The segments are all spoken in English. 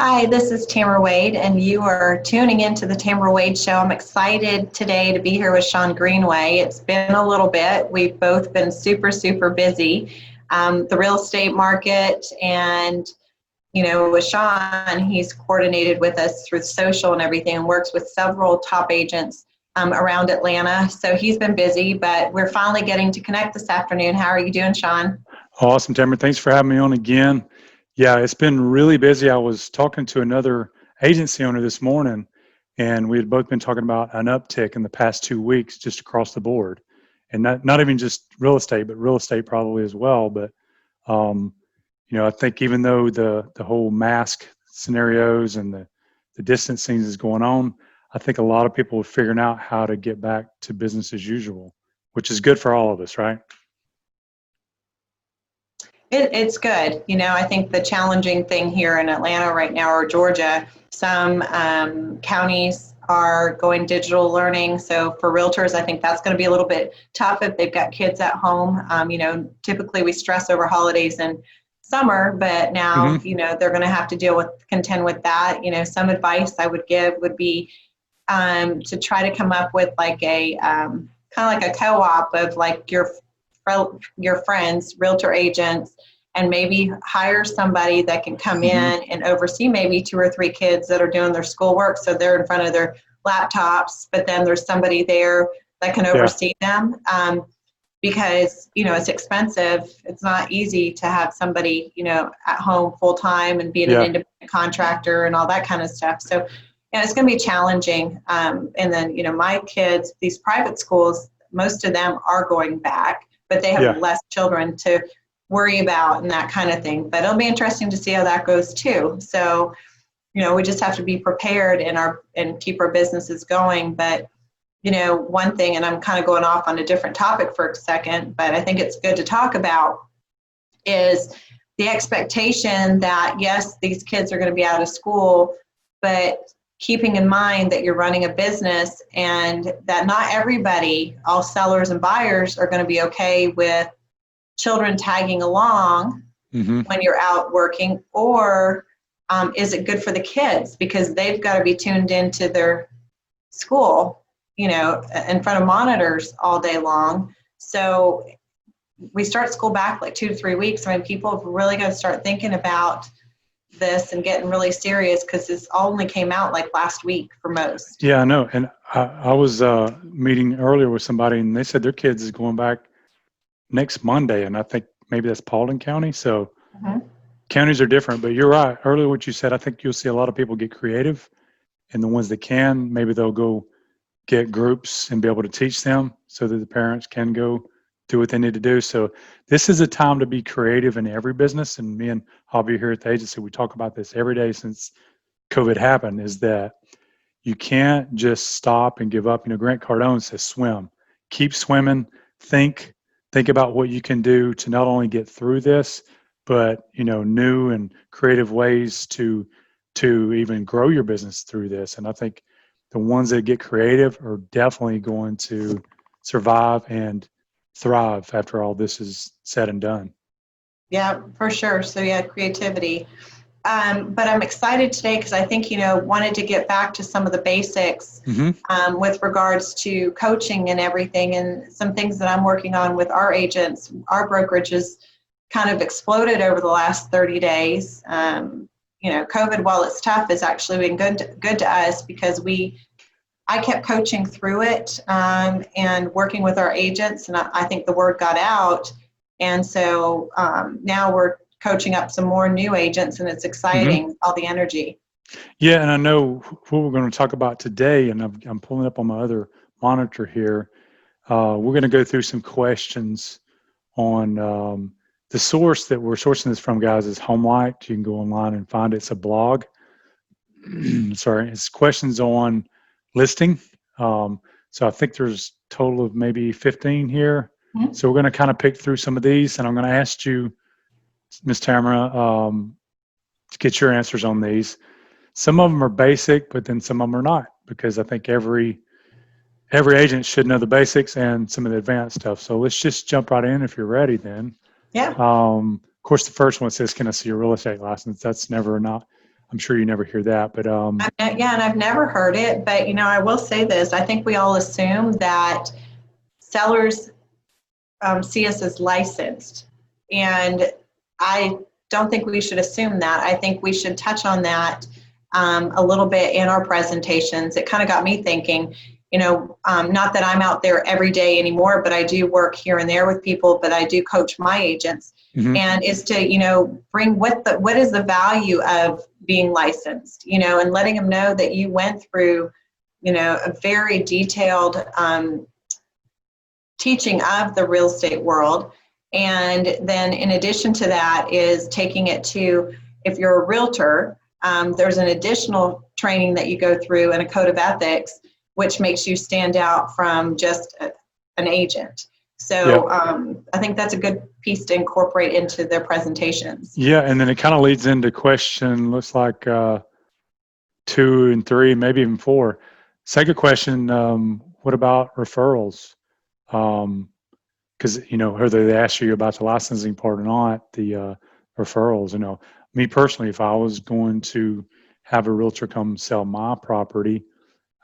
Hi, this is Tamra Wade, and you are tuning into the Tamra Wade Show. I'm excited today to be here with Sean Greenway. It's been a little bit. We've both been super, super busy. The real estate market, and with Sean, he's coordinated with us through social and everything and works with several top agents around Atlanta. So he's been busy, but we're finally getting to connect this afternoon. How are you doing, Sean? Awesome, Tamara. Thanks for having me on again. Yeah, it's been really busy. I was talking to another agency owner this morning, and we had both been talking about an uptick in the past 2 weeks just across the board. And not even just real estate, but real estate probably as well. But um, I think even though the whole mask scenarios and the distancing is going on, I think a lot of people are figuring out how to get back to business as usual, which is good for all of us, right? It's good. I think the challenging thing here in Atlanta right now, or Georgia, some counties are going digital learning. So for realtors, I think that's going to be a little bit tough if they've got kids at home. Typically we stress over holidays and summer, but now, Hmm. they're going to have to contend with that. Some advice I would give would be to try to come up with like a kind of like a co-op of like your friends, realtor agents, and maybe hire somebody that can come Hmm. in and oversee maybe two or three kids that are doing their schoolwork. So they're in front of their laptops, but then there's somebody there that can Yeah. oversee them. Because it's expensive. It's not easy to have somebody at home full time and being an Yeah. independent contractor and all that kind of stuff. So it's going to be challenging. And then my kids, these private schools, most of them are going back, but they have Yeah. less children to worry about and that kind of thing. But it'll be interesting to see how that goes too. So we just have to be prepared and keep our businesses going. But one thing, and I'm kind of going off on a different topic for a second, but I think it's good to talk about, is the expectation that, yes, these kids are going to be out of school, but keeping in mind that you're running a business and that not everybody, all sellers and buyers, are going to be okay with children tagging along Hmm. when you're out working, or is it good for the kids because they've got to be tuned into their school, in front of monitors all day long. So we start school back like 2 to 3 weeks. I mean, people have really got to start thinking about this and getting really serious because this only came out like last week for most. Yeah, I know. And I was meeting earlier with somebody, and they said their kids is going back next Monday, and I think maybe that's Paulding County. So Mhm. counties are different, but you're right. Earlier, what you said, I think you'll see a lot of people get creative, and the ones that can, maybe they'll go get groups and be able to teach them so that the parents can go do what they need to do. So this is a time to be creative in every business. And me and Javier here at the agency, we talk about this every day since COVID happened, is that you can't just stop and give up. Grant Cardone says swim. Keep swimming. Think think about what you can do to not only get through this, but new and creative ways to even grow your business through this. And I think the ones that get creative are definitely going to survive and thrive after all this is said and done. Yeah, for sure. So yeah, creativity. But I'm excited today because I think, wanted to get back to some of the basics Hmm. with regards to coaching and everything, and some things that I'm working on with our agents. Our brokerage has kind of exploded over the last 30 days. COVID, while it's tough, has actually been good to us because I kept coaching through it and working with our agents, and I think the word got out. And so now we're coaching up some more new agents, and it's Hmm. exciting, all the energy. Yeah, and I know what we're going to talk about today, and I'm pulling up on my other monitor here. We're going to go through some questions on the source that we're sourcing this from, guys, is Homelight. You can go online and find it. It's a blog. Sorry, it's questions on listing. So I think there's a total of maybe 15 here. Mhm. So we're going to kind of pick through some of these, and I'm going to ask you, Ms. Tamara, to get your answers on these. Some of them are basic, but then some of them are not, because I think every agent should know the basics and some of the advanced stuff. So let's just jump right in if you're ready then. Yeah. Of course, the first one says, can I see your real estate license? That's never not I'm sure you never hear that, but Yeah, and I've never heard it, but I will say this. I think we all assume that sellers see us as licensed, and I don't think we should assume that. I think we should touch on that a little bit in our presentations. It kind of got me thinking, not that I'm out there every day anymore, but I do work here and there with people, but I do coach my agents. mhm. And is to, bring what is the value of being licensed, and letting them know that you went through, a very detailed teaching of the real estate world. And then in addition to that is taking it to, if you're a realtor, there's an additional training that you go through and a code of ethics, which makes you stand out from just an agent. So I think that's a good piece to incorporate into their presentations. Yeah, and then it kind of leads into question, looks like 2 and 3, maybe even 4. Second question, what about referrals? Because, whether they ask you about the licensing part or not, the referrals, me personally, if I was going to have a realtor come sell my property,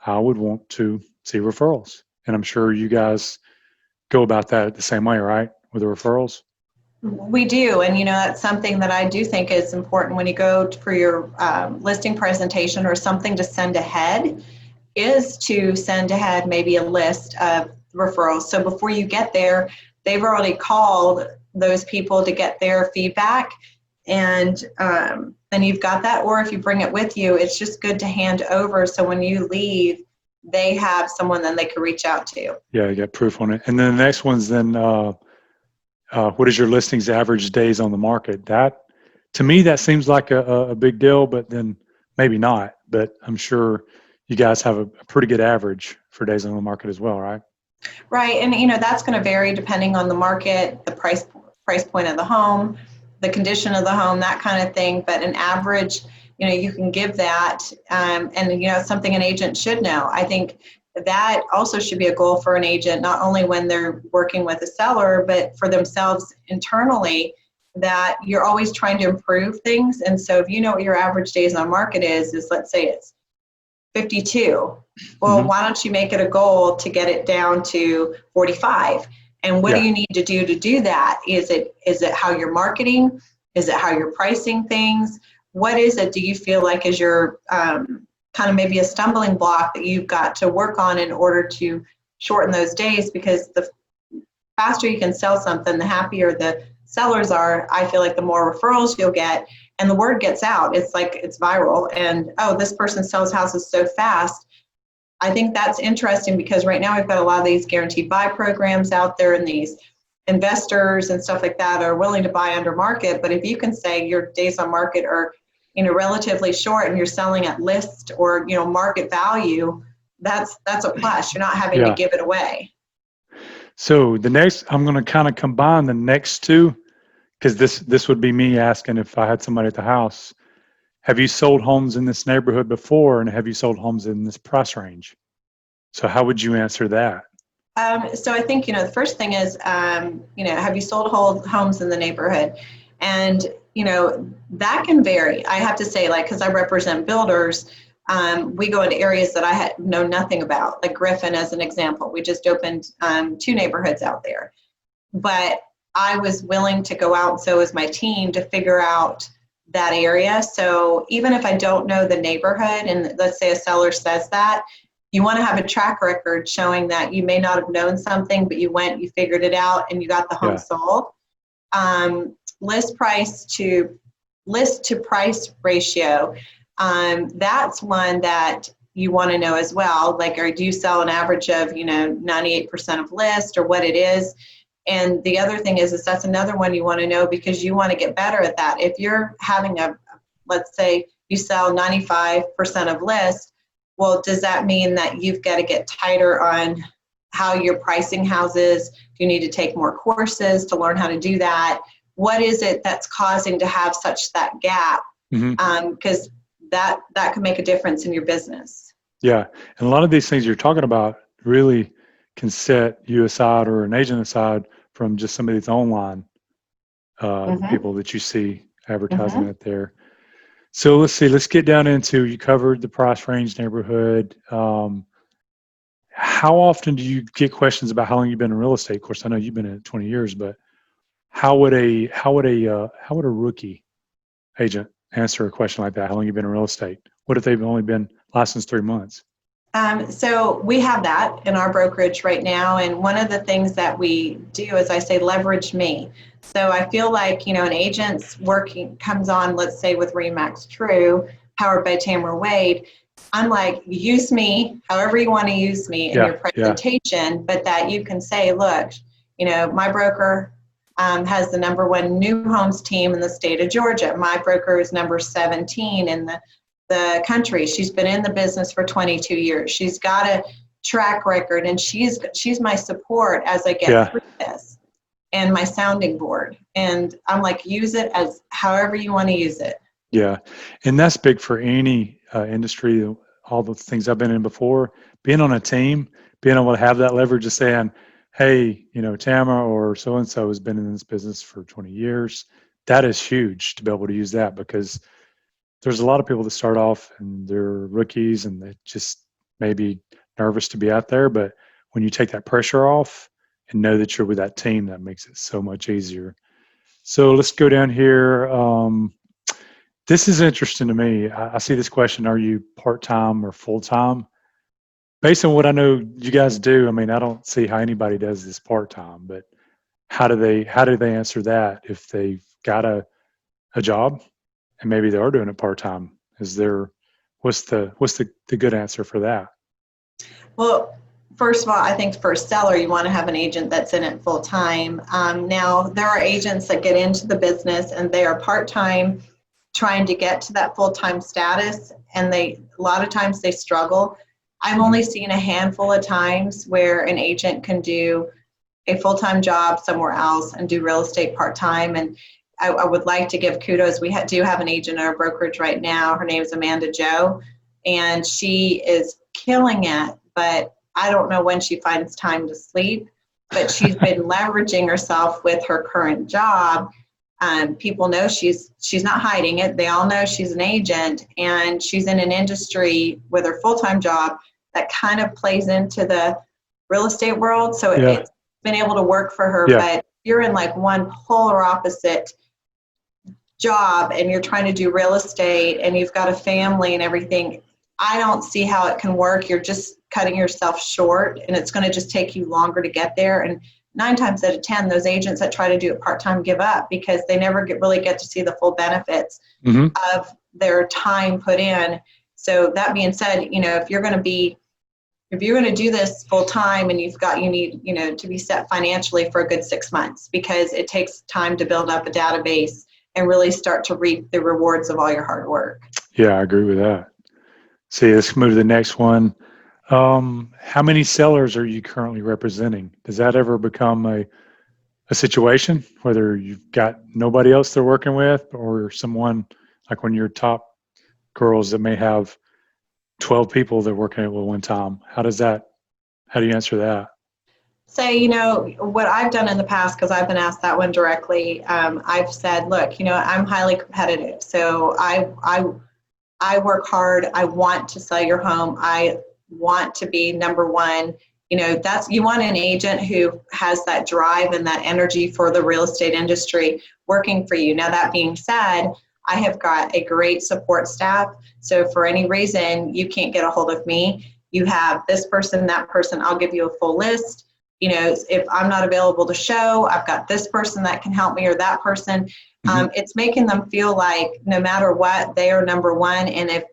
I would want to see referrals. And I'm sure you guys go about that the same way, right? With the referrals? We do, and that's something that I do think is important when you go for your listing presentation or something to send ahead, is to send ahead maybe a list of referrals. So before you get there, they've already called those people to get their feedback, and then you've got that. Or if you bring it with you, it's just good to hand over, so when you leave, they have someone then they can reach out to. Yeah, you got proof on it. And then the next one's then, what is your listings average days on the market? That, to me, that seems like a big deal, but then maybe not. But I'm sure you guys have a pretty good average for days on the market as well, right? Right, and that's going to vary depending on the market, the price point of the home, the condition of the home, that kind of thing. But an average, you can give that, and it's something an agent should know. I think that also should be a goal for an agent, not only when they're working with a seller, but for themselves internally, that you're always trying to improve things. And so if you know what your average days on market is let's say it's 52. Well, Mhm. why don't you make it a goal to get it down to 45? And what do Yeah. you need to do that? Is it how you're marketing? Is it how you're pricing things? What is it do you feel like is your kind of maybe a stumbling block that you've got to work on in order to shorten those days? Because the faster you can sell something, the happier the sellers are. I feel like the more referrals you'll get, and the word gets out. It's like it's viral, and this person sells houses so fast. I think that's interesting because right now we've got a lot of these guaranteed buy programs out there, and these investors and stuff like that are willing to buy under market. But if you can say your days on market are relatively short and you're selling at list or market value, that's a plus. You're not having to Yeah. give it away. So the next, I'm going to kind of combine the next two, because this would be me asking if I had somebody at the house. Have you sold homes in this neighborhood before, and have you sold homes in this price range? So how would you answer that? So I think the first thing is have you sold homes in the neighborhood? And that can vary. I have to say, like, because I represent builders, we go into areas that I know nothing about, like Griffin as an example. We just opened 2 neighborhoods out there, but I was willing to go out, and so was my team, to figure out that area. So even if I don't know the neighborhood, and let's say a seller says that, you want to have a track record showing that you may not have known something, but you went, you figured it out, and you got the home sold. List to price ratio. That's one that you want to know as well. Like, or do you sell an average of 98% of list, or what it is? And the other thing is that's another one you want to know, because you want to get better at that. If you're having let's say you sell 95% of list, well, does that mean that you've got to get tighter on how you're pricing houses? Do you need to take more courses to learn how to do that? What is it that's causing to have that gap? Because that could make a difference in your business. Yeah. And a lot of these things you're talking about really can set you aside, or an agent aside, from just some of these online people that you see advertising it there. So let's see. Let's get down into, you covered the price range, neighborhood. How often do you get questions about how long you've been in real estate? Of course, I know you've been in it 20 years, but how would a rookie agent answer a question like that? How long you been in real estate? What if they've only been licensed 3 months? So we have that in our brokerage right now. And one of the things that we do is I say, leverage me. So I feel like, an agent's working comes on, let's say with Remax True, powered by Tamra Wade. I'm like, use me however you want to use me in your Yeah. presentation, but that you can say, look, my broker has the #1 new homes team in the state of Georgia. My broker is number 17 in the country. She's been in the business for 22 years. She's got a track record, and she's my support as I get through this, and my sounding board. And I'm like, use it as however you want to use it. Yeah. And that's big for any industry, all the things I've been in before, being on a team, being able to have that leverage of saying, hey, Tamara or so-and-so has been in this business for 20 years. That is huge to be able to use that, because there's a lot of people that start off and they're rookies and they just maybe nervous to be out there. But when you take that pressure off and know that you're with that team, that makes it so much easier. So let's go down here. This is interesting to me. I see this question: are you part-time or full-time? Based on what I know you guys do, I mean, I don't see how anybody does this part-time, but how do they answer that if they've got a job and maybe they are doing it part-time? What's the good answer for that? Well, first of all, I think for a seller, you want to have an agent that's in it full time. Now, there are agents that get into the business and they are part-time trying to get to that full-time status, and a lot of times they struggle. I've only seen a handful of times where an agent can do a full-time job somewhere else and do real estate part-time. And I would like to give kudos. We do have an agent in our brokerage right now. Her name is Amanda Joe, and she is killing it, but I don't know when she finds time to sleep. But she's been leveraging herself with her current job. People know she's not hiding it. They all know she's an agent, and she's in an industry with her full-time job that kind of plays into the real estate world. So it's been able to work for her. But you're in like one polar opposite job and you're trying to do real estate and you've got a family and everything. I don't see how it can work. You're just cutting yourself short, and it's going to just take you longer to get there. And 9 times out of 10, those agents that try to do it part-time give up because they never really get to see the full benefits of their time put in. So that being said, if you're going to do this full time and you need, to be set financially for a good 6 months, because it takes time to build up a database and really start to reap the rewards of all your hard work. Yeah, I agree with that. See, let's move to the next one. How many sellers are you currently representing? Does that ever become a situation, whether you've got nobody else they're working with, or someone like when you're top girls that may have 12 people they're working at one time? How do you answer that? So, what I've done in the past, because I've been asked that one directly, I've said, look, I'm highly competitive. So I work hard. I want to sell your home. I want to be #1. You want an agent who has that drive and that energy for the real estate industry working for you. Now, that being said, I have got a great support staff. So for any reason you can't get a hold of me, you have this person, that person, I'll give you a full list. If I'm not available to show, I've got this person that can help me, or that person. It's making them feel like no matter what, they are #1. And if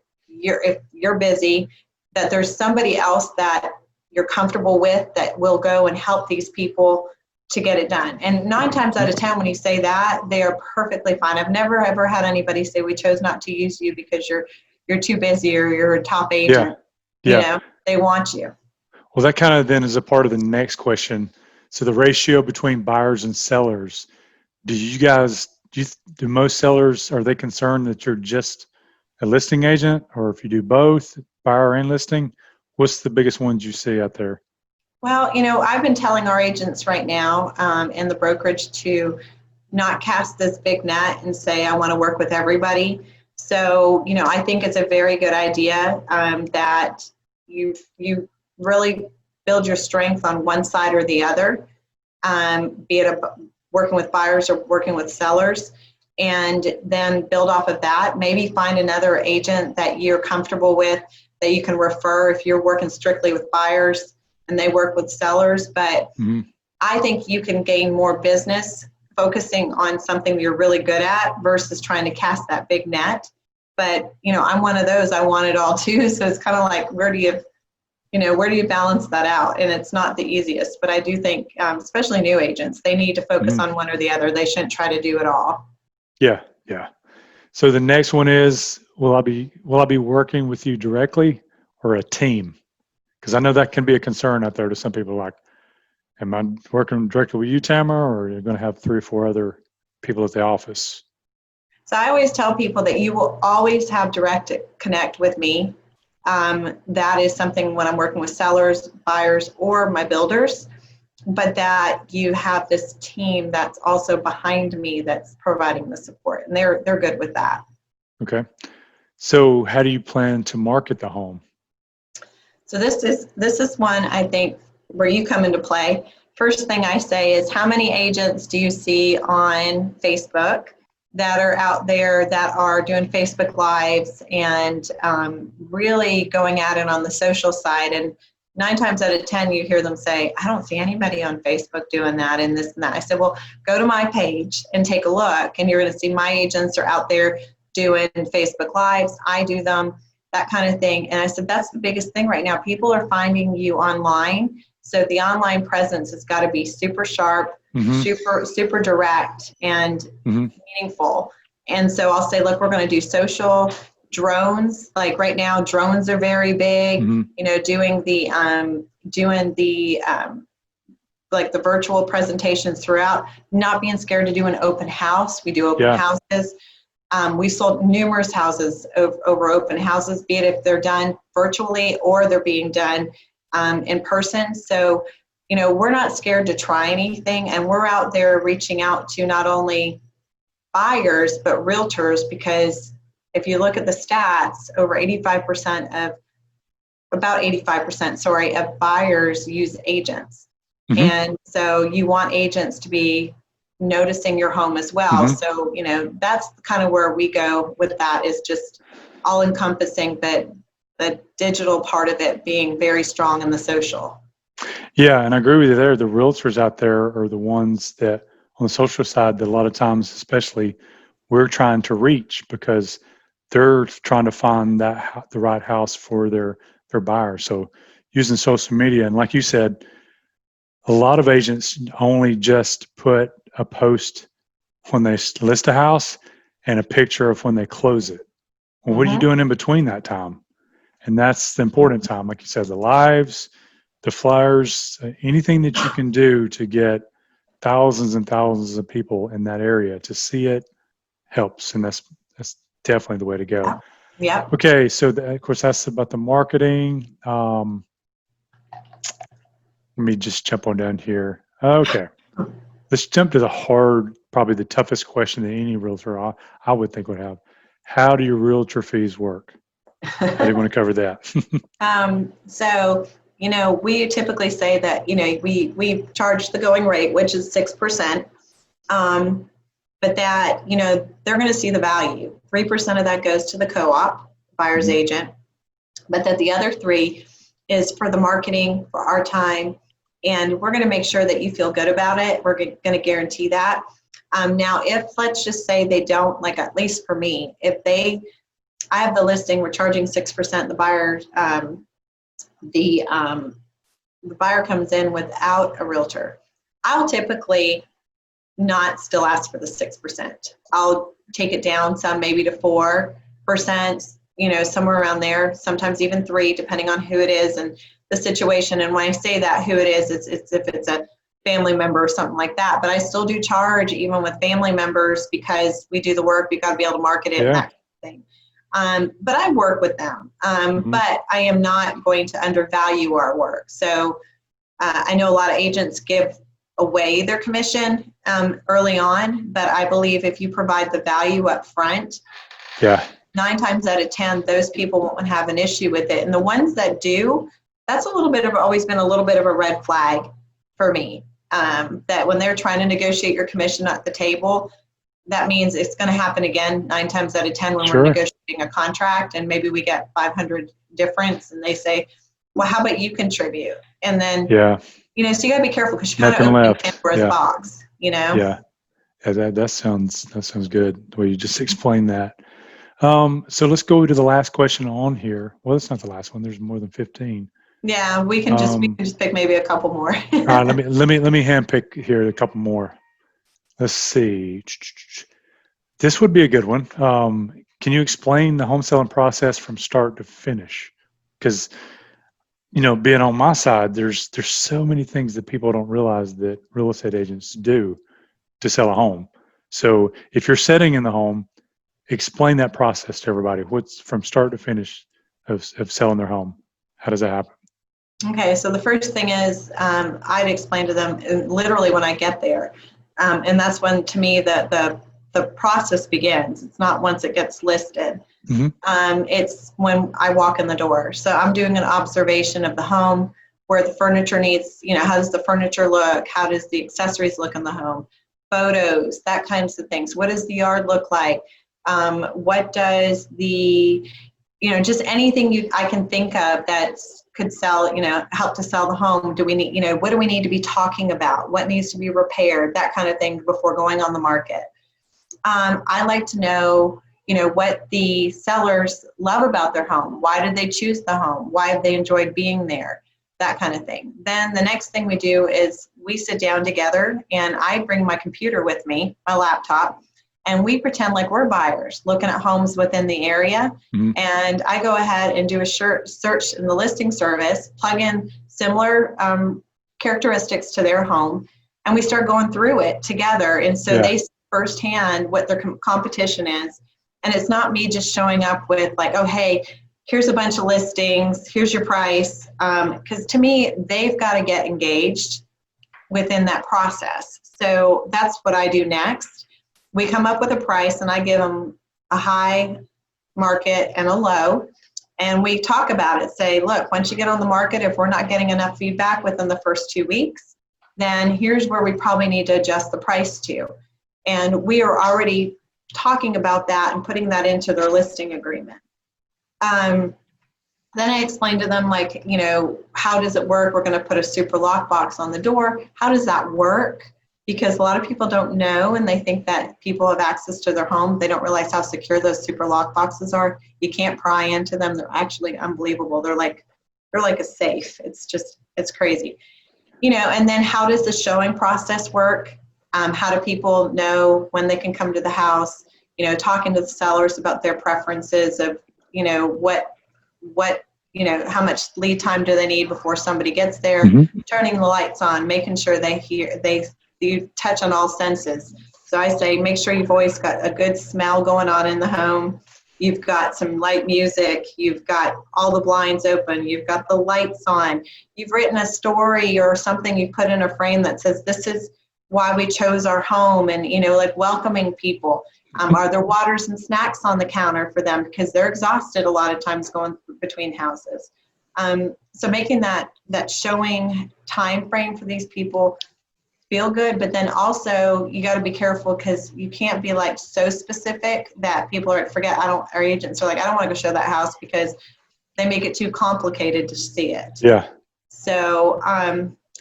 you're busy, that there's somebody else that you're comfortable with that will go and help these people to get it done. And 9 times out of 10, when you say that, they are perfectly fine. I've never ever had anybody say, we chose not to use you because you're too busy or you're a top agent. They want you. Well, that kind of then is a part of the next question. So the ratio between buyers and sellers, do most sellers, are they concerned that you're just a listing agent, or if you do both, buyer and listing? What's the biggest ones you see out there? Well, I've been telling our agents right now in the brokerage to not cast this big net and say, I want to work with everybody. So, I think it's a very good idea that you really build your strength on one side or the other, be it working with buyers or working with sellers, and then build off of that. Maybe find another agent that you're comfortable with that you can refer if you're working strictly with buyers and they work with sellers. But I think you can gain more business focusing on something you're really good at versus trying to cast that big net. But, I'm one of those, I want it all too. So it's kind of like, where do you balance that out? And it's not the easiest, but I do think, especially new agents, they need to focus on one or the other. They shouldn't try to do it all. Yeah. Yeah. So the next one is, will I be working with you directly or a team? Because I know that can be a concern out there to some people. Like, am I working directly with you, Tamra, or are you going to have 3 or 4 other people at the office? So I always tell people that you will always have direct connect with me. That is something when I'm working with sellers, buyers, or my builders, but that you have this team that's also behind me that's providing the support, and they're good with that. Okay. So how do you plan to market the home? So this is one, I think, where you come into play. First thing I say is, how many agents do you see on Facebook that are out there that are doing Facebook Lives and really going at it on the social side? And 9 times out of 10, you hear them say, I don't see anybody on Facebook doing that and this and that. I said, well, go to my page and take a look, and you're going to see my agents are out there doing Facebook Lives. I do them, that kind of thing. And I said, that's the biggest thing right now. People are finding you online. So the online presence has got to be super sharp, super direct, and meaningful. And so I'll say, look, we're going to do social, drones. Like right now, drones are very big. Doing the like the virtual presentations throughout. Not being scared to do an open house. We do open houses. We sold numerous houses over open houses, be it if they're done virtually or they're being done in person. So, we're not scared to try anything, and we're out there reaching out to not only buyers, but realtors, because if you look at the stats, about 85%, of buyers use agents. And so you want agents to be noticing your home as well. So, that's kind of where we go with that, is just all encompassing, but the digital part of it being very strong in the social. Yeah, and I agree with you there. The realtors out there are the ones that on the social side that a lot of times, especially, we're trying to reach, because they're trying to find the right house for their buyer. So using social media, and like you said, a lot of agents only just put a post when they list a house and a picture of when they close it. Well, what are you doing in between that time? And that's the important time. Like you said, the lives, the flyers, anything that you can do to get thousands and thousands of people in that area to see it helps. And that's definitely the way to go. Yeah. Okay. So of course, that's about the marketing. Let me just jump on down here. Okay. Let's jump to probably the toughest question that any realtor I would think would have. How do your realtor fees work? How do you want to cover that? So, we typically say that, we charge the going rate, which is 6%. But that, they're going to see the value. 3% of that goes to the co-op, buyer's agent, but that the other 3 is for the marketing, for our time, and we're going to make sure that you feel good about it. We're going to guarantee that. Now, if let's just say they don't, like, at least for me, I have the listing, we're charging 6%. The buyer, the buyer comes in without a realtor. I'll typically not still ask for the 6%. I'll take it down some, maybe to 4%, somewhere around there, sometimes even 3%, depending on who it is and the situation. And when I say that, who it is, it's if it's a family member or something like that. But I still do charge even with family members, because we do the work. We've got to be able to market it, that kind of thing. But I work with them. But I am not going to undervalue our work. So I know a lot of agents give away their commission early on, but I believe if you provide the value up front, 9 times out of 10, those people won't have an issue with it. And the ones that do, that's always been a little bit of a red flag for me. That when they're trying to negotiate your commission at the table, that means it's going to happen again 9 times out of 10 when we're negotiating a contract, and maybe we get 500 difference, and they say, well, how about you contribute? And then, you know, so you got to be careful because you kind of open Pandora's box, you know? Yeah. That sounds good, the way you just explained that. So let's go to the last question on here. Well, it's not the last one. There's more than 15. Yeah, we can just pick maybe a couple more. All right, let me handpick here a couple more. Let's see. This would be a good one. Can you explain the home selling process from start to finish? Because, you know, being on my side, there's so many things that people don't realize that real estate agents do to sell a home. So if you're setting in the home, explain that process to everybody. What's from start to finish of selling their home? How does that happen? Okay, so the first thing is I'd explain to them literally when I get there. And that's when, to me, the process begins. It's not once it gets listed. It's when I walk in the door. So I'm doing an observation of the home, where the furniture needs, you know, how does the furniture look? How does the accessories look in the home? Photos, that kinds of things. What does the yard look like? What does the, you know, just anything I can think of that could sell, you know, help to sell the home. Do we need, you know, what do we need to be talking about? What needs to be repaired? That kind of thing before going on the market. I like to know, you know, what the sellers love about their home. Why did they choose the home? Why have they enjoyed being there? That kind of thing. Then the next thing we do is we sit down together, and I bring my computer with me, my laptop, and we pretend like we're buyers looking at homes within the area. And I go ahead and do a search in the listing service, plug in similar characteristics to their home, and we start going through it together. And so they see firsthand what their competition is. And it's not me just showing up with like, oh, hey, here's a bunch of listings, here's your price. Because to me, they've got to get engaged within that process. So that's what I do next. We come up with a price, and I give them a high, market, and a low. And we talk about it, say, look, once you get on the market, if we're not getting enough feedback within the first 2 weeks, then here's where we probably need to adjust the price to. And we are already talking about that and putting that into their listing agreement. Then I explained to them, like, you know, how does it work? We're going to put a super lockbox on the door. How does that work? Because a lot of people don't know, and they think that people have access to their home. They don't realize how secure those super lock boxes are. You can't pry into them. They're actually unbelievable. They're like a safe. It's crazy. You know, and then how does the showing process work? How do people know when they can come to the house? You know, talking to the sellers about their preferences of, you know, what, you know, how much lead time do they need before somebody gets there? Turning the lights on, making sure you touch on all senses. So I say, make sure you've always got a good smell going on in the home. You've got some light music. You've got all the blinds open. You've got the lights on. You've written a story or something you put in a frame that says, this is why we chose our home, and, you know, like welcoming people. Are there waters and snacks on the counter for them? Because they're exhausted a lot of times going between houses. So making that showing time frame for these people feel good, but then also you got to be careful, because you can't be like so specific that people our agents are like, I don't want to go show that house, because they make it too complicated to see it. Yeah. So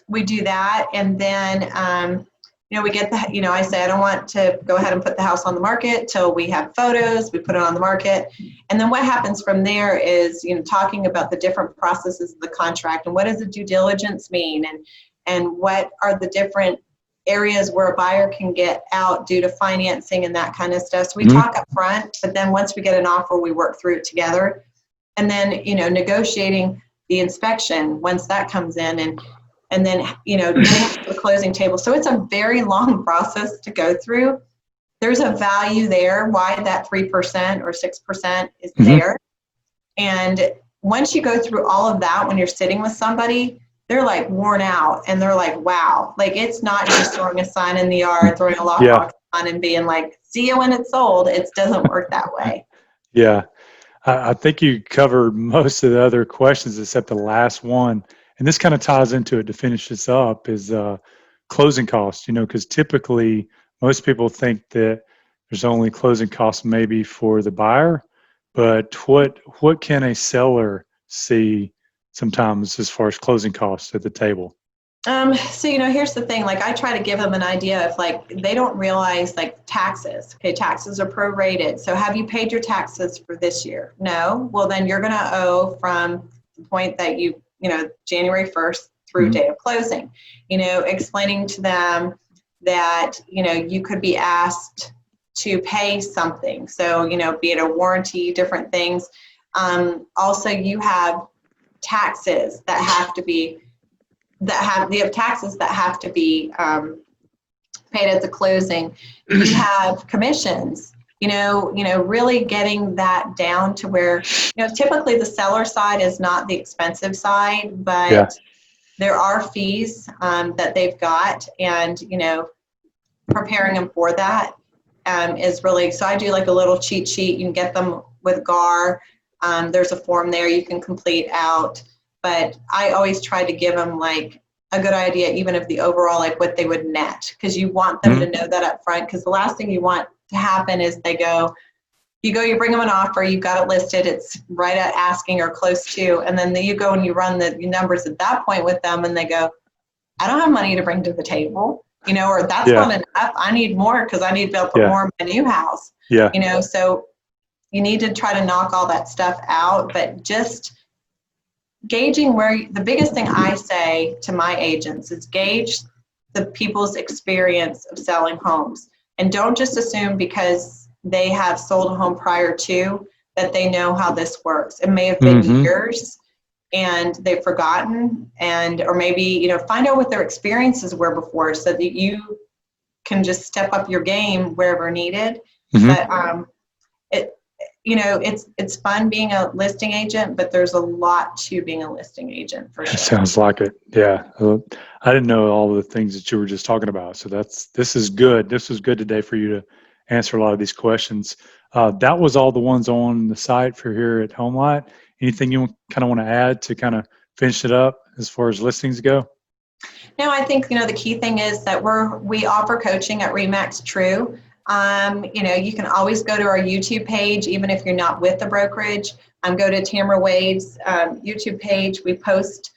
we do that, and then you know, we get I say, I don't want to go ahead and put the house on the market till we have photos. We put it on the market, and then what happens from there is, you know, talking about the different processes of the contract, and what does the due diligence mean, and what are the different areas where a buyer can get out due to financing and that kind of stuff. So we talk up front, but then once we get an offer, we work through it together. And then, you know, negotiating the inspection once that comes in, and then, you know, getting to the closing table. So it's a very long process to go through. There's a value there, why that 3% or 6% is there. And once you go through all of that, when you're sitting with somebody, they're like worn out, and they're like, wow, like it's not just throwing a sign in the yard, throwing a lockbox on and being like, see you when it's sold. It doesn't work that way. Yeah. I think you covered most of the other questions except the last one. And this kind of ties into it to finish this up is closing costs, because typically most people think that there's only closing costs maybe for the buyer, but what can a seller see sometimes as far as closing costs at the table? So, here's the thing, like I try to give them an idea of like, they don't realize like taxes. Okay, taxes are prorated. So have you paid your taxes for this year? No. Well, then you're going to owe from the point that January 1st through Mhm. day of closing, explaining to them that, you could be asked to pay something. So, be it a warranty, different things. Also, you have taxes that have to be you have taxes that have to be paid at the closing. You have commissions. Really getting that down to where typically the seller side is not the expensive side, Yeah. but there are fees that they've got, and preparing them for that is really. So I do like a little cheat sheet. You can get them with GAR. There's a form there you can complete out. But I always try to give them like a good idea, even of the overall, like what they would net, because you want them to Mhm. know that up front. Because the last thing you want to happen is you bring them an offer, you've got it listed, it's right at asking or close to, and then you go and you run the numbers at that point with them, and they go, I don't have money to bring to the table, or that's Yeah. not enough. I need more because I need to be able to put Yeah. more in my new house, Yeah. So you need to try to knock all that stuff out, but just gauging the biggest thing I say to my agents is gauge the people's experience of selling homes, and don't just assume because they have sold a home prior to that they know how this works. It may have been Hmm. years and they've forgotten, or maybe find out what their experiences were before so that you can just step up your game wherever needed. Hmm. But it it's fun being a listing agent, but there's a lot to being a listing agent for It sure. sounds like it. Yeah. I didn't know all of the things that you were just talking about. So this is good. This was good today for you to answer a lot of these questions. That was all the ones on the site for here at HomeLight. Anything you kind of want to add to kind of finish it up as far as listings go? No, I think the key thing is that we offer coaching at Remax True. You can always go to our YouTube page, even if you're not with the brokerage. Go to Tamra Wade's YouTube page. We post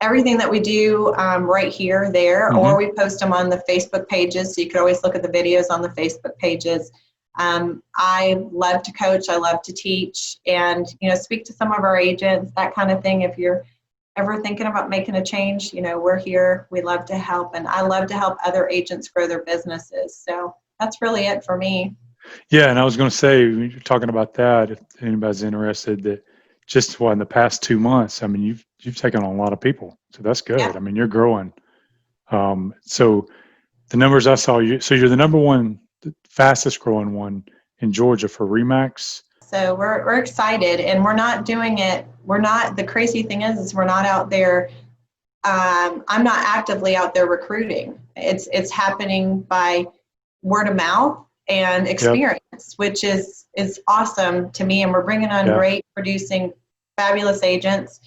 everything that we do right here, there, or Hmm. we post them on the Facebook pages. So you can always look at the videos on the Facebook pages. I love to coach. I love to teach, and speak to some of our agents, that kind of thing. If you're ever thinking about making a change, we're here. We love to help, and I love to help other agents grow their businesses. So that's really it for me. Yeah, and I was going to say, when you're talking about that, if anybody's interested, that just in the past 2 months, I mean, you've taken on a lot of people, so that's good. Yeah. I mean, you're growing. So the numbers I saw, so you're the number one, the fastest growing one in Georgia for Remax. So we're excited, and we're not doing it. We're not. The crazy thing is we're not out there. I'm not actively out there recruiting. It's happening by word of mouth and Yep. experience, which is awesome to me. And we're bringing on Yeah. great, producing, fabulous agents.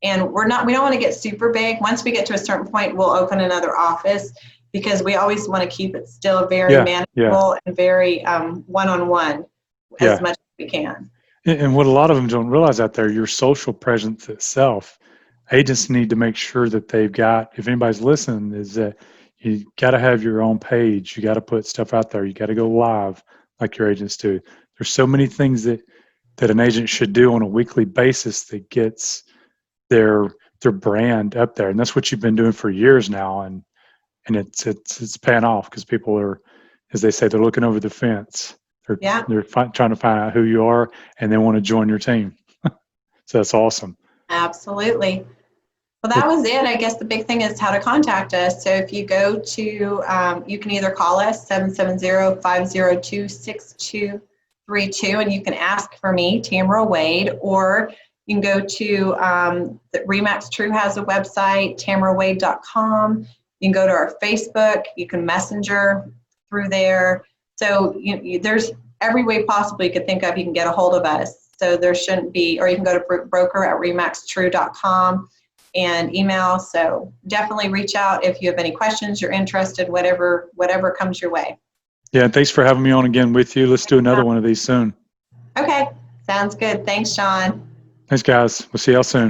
And we don't want to get super big. Once we get to a certain point, we'll open another office, because we always want to keep it still very Yeah. Yeah. manageable and very one-on-one as Yeah. much as we can. And what a lot of them don't realize out there, your social presence itself, agents need to make sure that they've got, if anybody's listening, is that you got to have your own page. You got to put stuff out there. You got to go live like your agents do. There's so many things that an agent should do on a weekly basis that gets their brand up there. And that's what you've been doing for years now. And it's paying off because people are, as they say, they're looking over the fence. Yeah, They're trying to find out who you are, and they want to join your team. So that's awesome. absolutely. Well, Well, that was it. I guess the big thing is how to contact us. So if you go to, you can either call us 770-502-6232, and you can ask for me, Tamra Wade, or you can go to Remax True has a website, tamrawade.com. You can go to our Facebook. You can messenger through there. So there's every way possible you could think of, you can get a hold of us. So there shouldn't be, or you can go to broker@remaxtrue.com and email. So definitely reach out if you have any questions, you're interested, whatever comes your way. Yeah, and thanks for having me on again with you. Let's do another one of these soon. Okay, sounds good. Thanks, Sean. Thanks, guys. We'll see y'all soon.